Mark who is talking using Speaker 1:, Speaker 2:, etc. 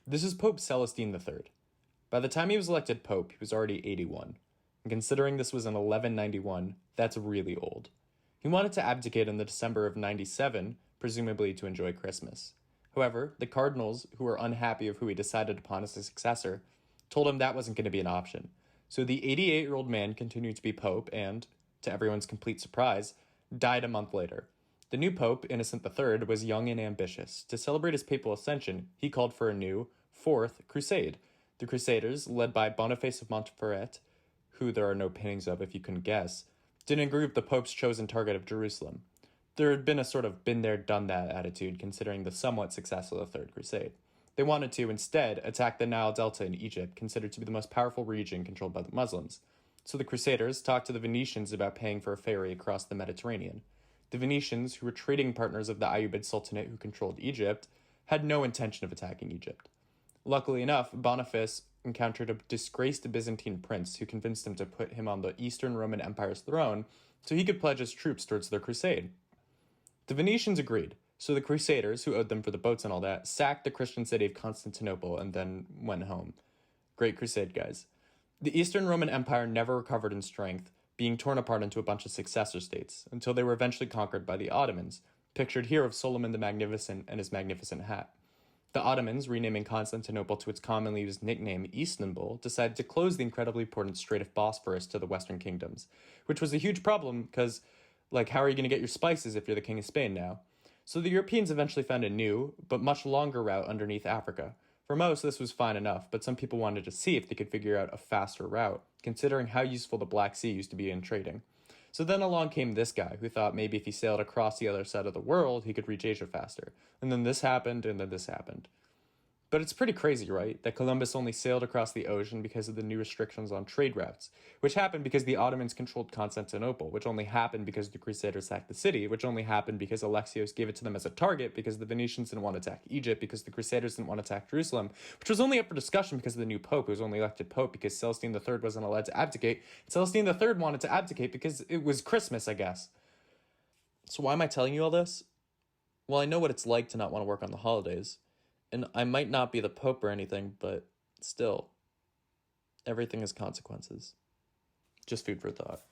Speaker 1: This is Pope Celestine III. By the time he was elected Pope, he was already 81. And considering this was in 1191, that's really old. He wanted to abdicate in the December of 97, presumably to enjoy Christmas. However, the cardinals, who were unhappy of who he decided upon as his successor, told him that wasn't going to be an option. So the 88-year-old man continued to be pope and, to everyone's complete surprise, died a month later. The new pope, Innocent III, was young and ambitious. To celebrate his papal ascension, he called for a new, fourth crusade. The Crusaders, led by Boniface of Montferrat, who there are no paintings of if you couldn't guess, didn't agree with the pope's chosen target of Jerusalem. There had been a sort of been there, done that attitude considering the somewhat success of the Third Crusade. They wanted to, instead, attack the Nile Delta in Egypt, considered to be the most powerful region controlled by the Muslims. So the Crusaders talked to the Venetians about paying for a ferry across the Mediterranean. The Venetians, who were trading partners of the Ayyubid Sultanate who controlled Egypt, had no intention of attacking Egypt. Luckily enough, Boniface encountered a disgraced Byzantine prince who convinced him to put him on the Eastern Roman Empire's throne so he could pledge his troops towards their crusade. The Venetians agreed, so the Crusaders, who owed them for the boats and all that, sacked the Christian city of Constantinople and then went home. Great crusade, guys. The Eastern Roman Empire never recovered in strength, being torn apart into a bunch of successor states, until they were eventually conquered by the Ottomans, pictured here of Solomon the Magnificent and his magnificent hat. The Ottomans, renaming Constantinople to its commonly used nickname Istanbul, decided to close the incredibly important Strait of Bosphorus to the Western kingdoms, which was a huge problem because, how are you going to get your spices if you're the king of Spain now? So the Europeans eventually found a new, but much longer route underneath Africa. For most, this was fine enough, but some people wanted to see if they could figure out a faster route, considering how useful the Black Sea used to be in trading. So then along came this guy, who thought maybe if he sailed across the other side of the world, he could reach Asia faster. And then this happened, and then this happened. But it's pretty crazy, right, that Columbus only sailed across the ocean because of the new restrictions on trade routes, which happened because the Ottomans controlled Constantinople, which only happened because the Crusaders sacked the city, which only happened because Alexios gave it to them as a target because the Venetians didn't want to attack Egypt, because the Crusaders didn't want to attack Jerusalem, which was only up for discussion because of the new pope, who was only elected pope because Celestine III wasn't allowed to abdicate. Celestine III wanted to abdicate because it was Christmas, I guess. So why am I telling you all this? Well, I know what it's like to not want to work on the holidays. And I might not be the Pope or anything, but still, everything has consequences. Just food for thought.